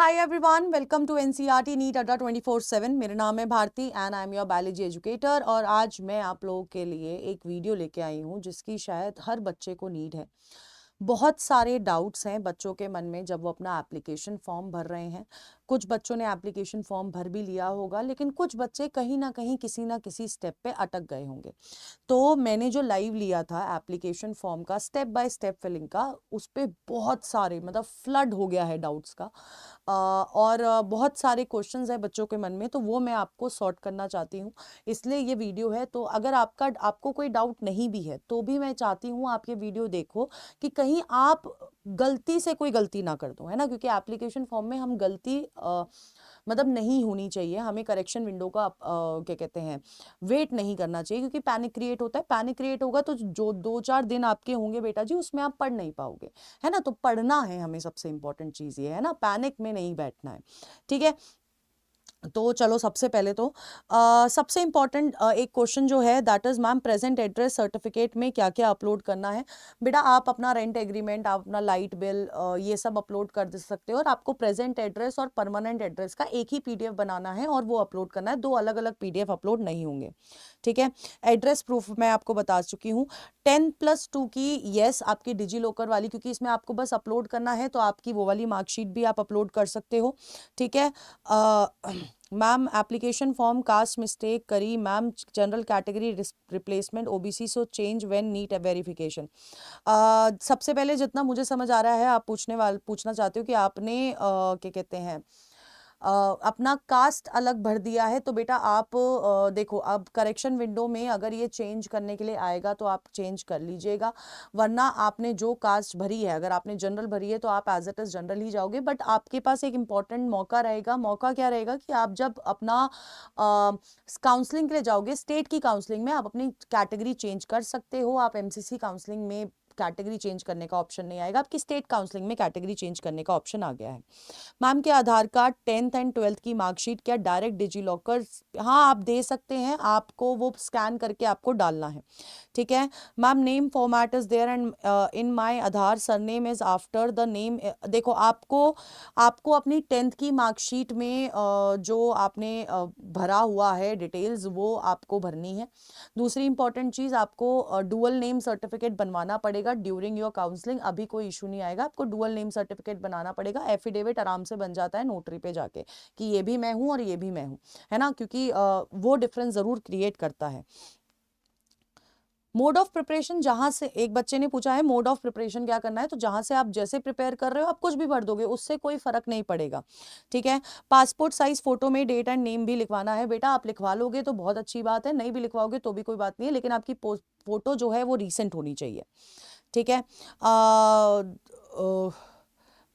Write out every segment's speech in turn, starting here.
Hi everyone, welcome to NCERT NEET Adda 24/7। मेरा नाम है Bharti and I am your biology educator. और आज मैं आप लोगों के लिए एक वीडियो लेके आई हूँ जिसकी शायद हर बच्चे को नीड है। बहुत सारे डाउट्स हैं बच्चों के मन में जब वो अपना एप्लीकेशन फॉर्म भर रहे हैं। कुछ बच्चों ने एप्लीकेशन फॉर्म भर भी लिया होगा, लेकिन कुछ बच्चे कहीं ना कहीं किसी ना किसी स्टेप पे अटक गए होंगे। तो मैंने जो लाइव लिया था एप्लीकेशन फॉर्म का स्टेप बाय स्टेप फिलिंग का, उस पे बहुत सारे मतलब फ्लड हो गया है डाउट्स का। और बहुत सारे क्वेश्चंस हैं बच्चों के मन में, तो वो मैं आपको सॉर्ट करना चाहती हूँ, इसलिए ये वीडियो है। तो अगर आपको कोई डाउट नहीं भी है तो भी मैं चाहती हूँ आप ये वीडियो देखो कि कहीं आप गलती से कोई गलती ना कर दो, है ना, क्योंकि एप्लीकेशन फॉर्म में हम गलती मतलब नहीं होनी चाहिए। हमें करेक्शन विंडो का क्या कहते हैं, वेट नहीं करना चाहिए, क्योंकि पैनिक क्रिएट होता है। पैनिक क्रिएट होगा तो जो 2-4 दिन आपके होंगे बेटा जी, उसमें आप पढ़ नहीं पाओगे, है ना। तो पढ़ना है हमें, सबसे इंपॉर्टेंट चीज ये है ना, पैनिक में नहीं बैठना है। ठीक है, तो चलो सबसे पहले तो सबसे इंपॉर्टेंट एक क्वेश्चन जो है that is ma'am, present address certificate में क्या क्या अपलोड करना है। बेटा आप अपना रेंट एग्रीमेंट, आप अपना लाइट बिल, ये सब अपलोड कर दे सकते हो, और आपको प्रेजेंट एड्रेस और परमानेंट एड्रेस का एक ही पीडीएफ बनाना है और वो अपलोड करना है। दो अलग अलग पीडीएफ अपलोड नहीं होंगे। ठीक है, एड्रेस प्रूफ मैं आपको बता चुकी हूँ। 10+2 की यस आपकी डिजी लॉकर वाली, क्योंकि इसमें आपको बस अपलोड करना है, तो आपकी वो वाली मार्कशीट भी आप अपलोड कर सकते हो। ठीक है, ma'am application form caste mistake करी ma'am, general category replacement OBC so change when NEET verification. सबसे पहले जितना मुझे समझ आ रहा है, आप पूछना चाहते हो कि आपने क्या कहते हैं, अपना कास्ट अलग भर दिया है। तो बेटा आप देखो, अब करेक्शन विंडो में अगर ये चेंज करने के लिए आएगा तो आप चेंज कर लीजिएगा, वरना आपने जो कास्ट भरी है, अगर आपने जनरल भरी है तो आप एज इट इज जनरल ही जाओगे। बट आपके पास एक इंपॉर्टेंट मौका रहेगा। मौका क्या रहेगा कि आप जब अपना काउंसलिंग के लिए जाओगे, स्टेट की काउंसलिंग में आप अपनी कैटेगरी चेंज कर सकते हो। आप एमसीसी काउंसलिंग में कैटेगरी चेंज करने का ऑप्शन नहीं आएगा, आपकी स्टेट काउंसलिंग में कैटेगरी चेंज करने का ऑप्शन आ गया है। मैम के आधार कार्ड 10th एंड 12th की मार्कशीट क्या डायरेक्ट डिजी लॉकर, हाँ आप दे सकते हैं, आपको वो स्कैन करके आपको डालना है। ठीक है ma'am, name format is there and in my Aadhaar surname is after the name. देखो आपको आपको अपनी 10th की मार्कशीट में जो आपने भरा हुआ है डिटेल्स, वो आपको भरनी है। दूसरी इंपॉर्टेंट चीज, आपको डुअल नेम सर्टिफिकेट बनवाना पड़ेगा ड्यूरिंग योर काउंसलिंग। अभी कोई इशू नहीं आएगा, आपको डुअल नेम सर्टिफिकेट बनाना पड़ेगा। एफिडेविट आराम से बन जाता है नोटरी पे जाके कि ये भी मैं हूं और ये भी मैं हूं, है ना, क्योंकि वो डिफरेंस जरूर क्रिएट करता है। मोड ऑफ प्रिपरेशन, जहां से एक बच्चे ने पूछा है मोड ऑफ प्रिपरेशन क्या करना है, तो जहां से आप जैसे प्रिपेयर कर रहे हो आप कुछ भी भर दोगे, उससे कोई फर्क नहीं पड़ेगा। ठीक है, पासपोर्ट साइज फोटो में डेट एंड नेम भी लिखवाना है। बेटा आप लिखवा लोगे तो बहुत अच्छी बात है, नहीं भी लिखवाओगे तो भी कोई बात नहीं है, लेकिन आपकी फोटो जो है वो रीसेंट होनी चाहिए। ठीक है,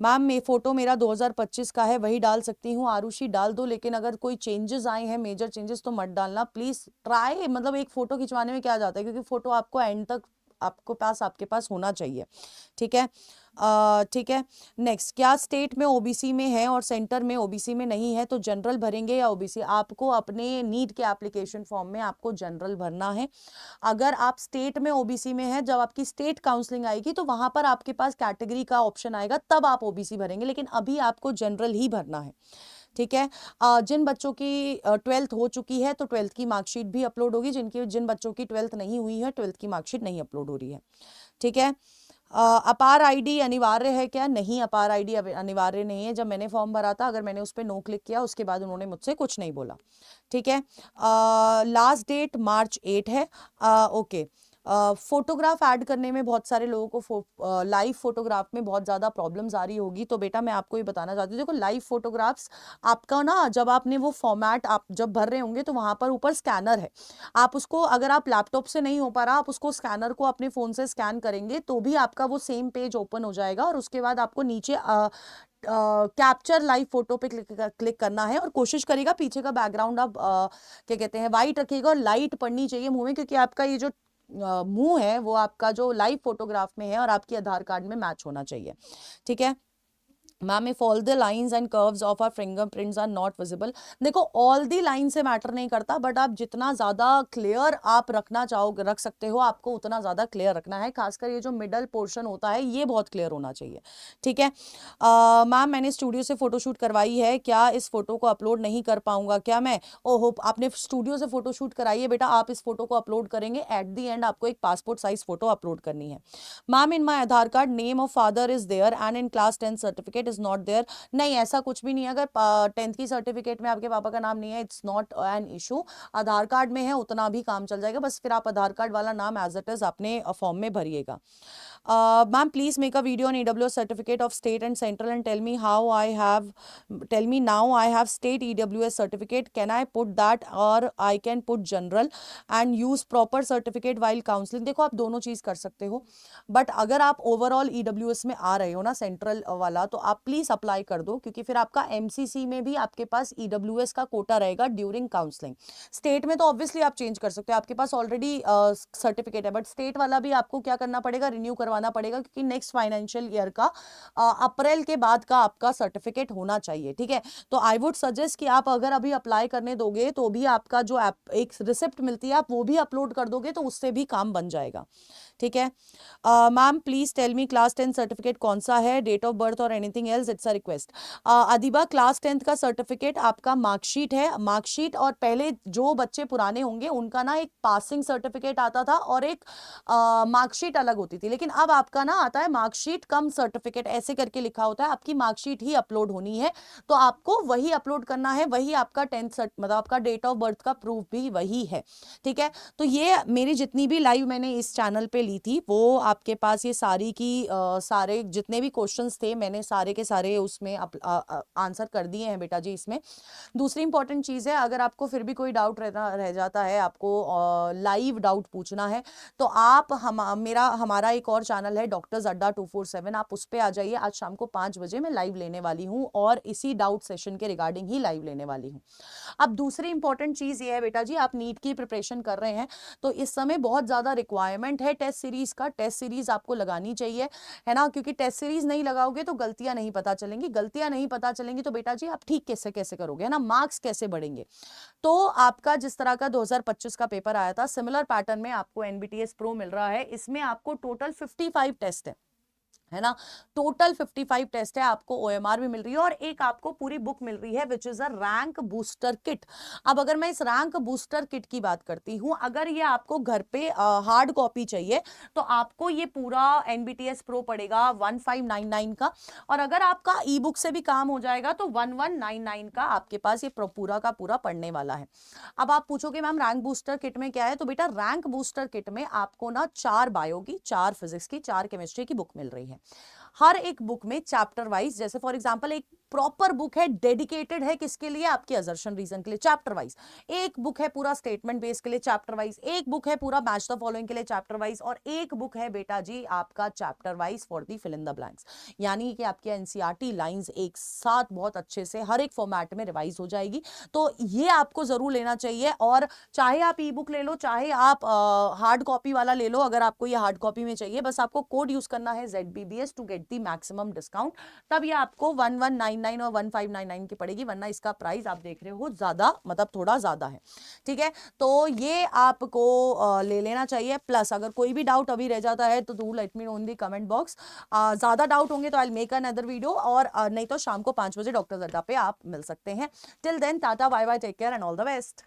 मैम ये फोटो मेरा 2025 का है, वही डाल सकती हूँ। आरुषि डाल दो, लेकिन अगर कोई चेंजेस आए हैं, मेजर चेंजेस, तो मत डालना प्लीज। ट्राई मतलब एक फोटो खिंचवाने में क्या जाता है, क्योंकि फोटो आपको एंड तक आपके पास होना चाहिए। ठीक है, ठीक है। नेक्स्ट, क्या स्टेट में ओबीसी में है और सेंटर में ओबीसी में नहीं है, तो जनरल भरेंगे या ओबीसी? आपको अपने नीट के एप्लीकेशन फॉर्म में आपको जनरल भरना है। अगर आप स्टेट में ओबीसी में है, जब आपकी स्टेट काउंसलिंग आएगी तो वहां पर आपके पास कैटेगरी का ऑप्शन आएगा, तब आप ओबीसी भरेंगे, लेकिन अभी आपको जनरल ही भरना है। ठीक है, जिन बच्चों की 12th हो चुकी है तो 12th की मार्कशीट भी अपलोड होगी, जिन बच्चों की 12th नहीं हुई है 12th की मार्कशीट नहीं अपलोड हो रही है। ठीक है, अपार आईडी अनिवार्य है क्या? नहीं, अपार आईडी अनिवार्य नहीं है। जब मैंने फॉर्म भरा था, अगर मैंने उस पर नो क्लिक किया उसके बाद उन्होंने मुझसे कुछ नहीं बोला। ठीक है, लास्ट डेट March 8 है। ओके, फोटोग्राफ ऐड करने में बहुत सारे लोगों को लाइव फोटोग्राफ में बहुत ज़्यादा प्रॉब्लम्स आ रही होगी, तो बेटा मैं आपको ये बताना चाहती हूँ, देखो लाइव फोटोग्राफ्स आपका ना, जब आपने वो फॉर्मेट आप जब भर रहे होंगे तो वहां पर ऊपर स्कैनर है। आप उसको, अगर आप लैपटॉप से नहीं हो पा रहा, आप उसको स्कैनर को अपने फ़ोन से स्कैन करेंगे तो भी आपका वो सेम पेज ओपन हो जाएगा, और उसके बाद आपको नीचे कैप्चर लाइव फोटो पे क्लिक करना है, और कोशिश करिएगा पीछे का बैकग्राउंड आप क्या कहते हैं वाइट रखिएगा, और लाइट पड़नी चाहिए मुंह में, क्योंकि आपका ये जो मुंह है वो आपका जो लाइव फोटोग्राफ में है और आपके आधार कार्ड में मैच होना चाहिए। ठीक है, ma'am if all the lines and curves of our fingerprints are not visible, देखो ऑल दी लाइन से मैटर नहीं करता, बट आप जितना ज़्यादा क्लियर आप रखना चाहोगे रख सकते हो, आपको उतना ज़्यादा क्लियर रखना है। खासकर ये जो मिडल पोर्शन होता है ये बहुत क्लियर होना चाहिए, ठीक है। मैम मैंने स्टूडियो से फोटोशूट करवाई है, क्या इस फोटो को अपलोड नहीं कर पाऊंगा क्या मैं? ओहो, आपने स्टूडियो से फोटोशूट कराई है बेटा, आप इस फोटो को अपलोड करेंगे, एट दी एंड आपको एक पासपोर्ट साइज फोटो अपलोड करनी है। Ma'am in my Aadhaar card name of father is there and in class 10 certificate is not there. नहीं, ऐसा कुछ भी नहीं है। अगर 10th की सर्टिफिकेट में आपके पापा का नाम नहीं है, it's not an issue. Aadhaar card में है उतना भी काम चल जाएगा, बस फिर आप आधार कार्ड वाला नाम एज इट इज अपने फॉर्म में भरिएगा। Ma'am please make a video on EWS certificate of state and central and tell me now I have state EWS certificate, can I put that और I can put general and use proper certificate while counselling. देखो आप दोनों चीज कर सकते हो, but अगर आप ओवरऑल ईडब्ल्यूएस में आ रहे हो ना सेंट्रल वाला, तो आप प्लीज अप्लाई कर दो, क्योंकि फिर आपका एमसीसी में भी आपके पास ईडब्ल्यूएस का कोटा रहेगा ड्यूरिंग काउंसलिंग। स्टेट में तो ऑब्वियसली आप चेंज कर सकते हो, आपके पास ऑलरेडी सर्टिफिकेट है, बट स्टेट वाला भी आपको क्या करना पड़ेगा, रिन्यू करवाना पड़ेगा, क्योंकि नेक्स्ट फाइनेंशियल ईयर का अप्रैल के बाद का आपका सर्टिफिकेट होना चाहिए, ठीक है। तो आई वुड सजेस्ट कि आप अगर अभी अप्लाई करने दोगे तो भी आपका जो एक रिसिप्ट मिलती है आप वो भी अपलोड कर दोगे, तो उससे भी काम बन जाएगा, ठीक है। Ma'am please tell me class 10 certificate कौन सा है, डेट ऑफ बर्थ और anything else, it's a request. Adiba class 10th का सर्टिफिकेट आपका मार्कशीट है, मार्कशीट, और पहले जो बच्चे पुराने होंगे उनका ना एक पासिंग सर्टिफिकेट आता था और एक मार्कशीट अलग होती थी, लेकिन अब आपका ना आता है मार्कशीट कम सर्टिफिकेट, ऐसे करके लिखा होता है, आपकी मार्कशीट ही अपलोड होनी है, तो आपको वही अपलोड करना है, वही आपका 10th मतलब आपका डेट ऑफ बर्थ का प्रूफ भी वही है, ठीक है। तो ये मेरी जितनी भी लाइव मैंने इस चैनल पे ली थी, वो आपके पास ये सारी की सारे जितने भी क्वेश्चंस थे मैंने सारे के सारे उसमें आंसर कर दिए हैं बेटा जी इसमें। दूसरी इंपॉर्टेंट चीज़ है, अगर आपको फिर भी कोई डाउट रह जाता है, आपको लाइव डाउट पूछना है, तो आप हमारा एक और चैनल है डॉक्टर्स अड्डा 247, आप उस पर आ जाइए। आज शाम को 5 बजे मैं लाइव लेने वाली हूँ और इसी डाउट सेशन के रिगार्डिंग ही लाइव लेने वाली हूँ। अब दूसरी इंपॉर्टेंट चीज़ ये है बेटा जी, आप नीट की प्रिपरेशन कर रहे हैं, तो इस समय बहुत ज़्यादा रिक्वायरमेंट है टेस्ट सीरीज का, टेस्ट सीरीज आपको लगानी चाहिए, है ना, क्योंकि टेस्ट सीरीज नहीं लगाओगे तो गलतियां नहीं पता चलेंगी, गलतियां नहीं पता चलेंगी तो बेटा जी आप ठीक कैसे कैसे करोगे, है ना, मार्क्स कैसे बढ़ेंगे। तो आपका जिस तरह का 2025 का पेपर आया था, सिमिलर पैटर्न में आपको एनबीटीएस प्रो मिल रहा है, इसमें आपको टोटल 55 टेस्ट है ना, टोटल 55 टेस्ट है, आपको ओएमआर भी मिल रही है और एक आपको पूरी बुक मिल रही है which is a rank booster kit. अब अगर मैं इस रैंक बूस्टर किट की बात करती हूं, अगर ये आपको घर पे हार्ड कॉपी चाहिए तो आपको ये पूरा एनबीटीएस प्रो पड़ेगा 1599 का, और अगर आपका ई बुक से भी काम हो जाएगा तो 1199 का आपके पास ये पूरा का पूरा पड़ने वाला है। अब आप पूछोगे मैम रैंक बूस्टर किट में क्या है, तो बेटा रैंक बूस्टर किट में आपको ना 4 बायो की, 4 फिजिक्स की, 4 केमिस्ट्री की बुक मिल रही है। हर एक बुक में चैप्टर वाइज, जैसे फॉर एग्जांपल एक प्रॉपर बुक है डेडिकेटेड है किसके लिए, आपके अजर्शन रीजन के लिए, चैप्टर वाइज। एक बुक है पूरा स्टेटमेंट बेस के लिए चैप्टर वाइज, एक बुक है पूरा मैच द फॉलोइंग के लिए चैप्टर वाइज, और एक बुक है बेटा जी आपका chapter wise for the fill in the blanks. यानी कि आपके एनसीईआरटी लाइंस एक साथ बहुत अच्छे से हर एक फॉर्मेट में रिवाइज हो जाएगी, तो ये आपको जरूर लेना चाहिए। और चाहे आप ई बुक ले लो, चाहे आप हार्ड कॉपी वाला ले लो, अगर आपको ये हार्ड कॉपी में चाहिए बस आपको कोड यूज करना है ZBBS to get the maximum discount, तब ये आपको 1199 और 1599 की पड़ेगी, वरना इसका प्राइस आप देख रहे हो ज्यादा, मतलब थोड़ा ज्यादा है, ठीक है। तो ये आपको ले लेना चाहिए। प्लस अगर कोई भी डाउट अभी रह जाता है तो do let me know in the comment box, ज्यादा डाउट होंगे तो I will make another video, और नहीं तो शाम को 5 बजे डॉक्टर अड्डा पे आप मिल सकते हैं। Till then tata bye bye, take care and all the best.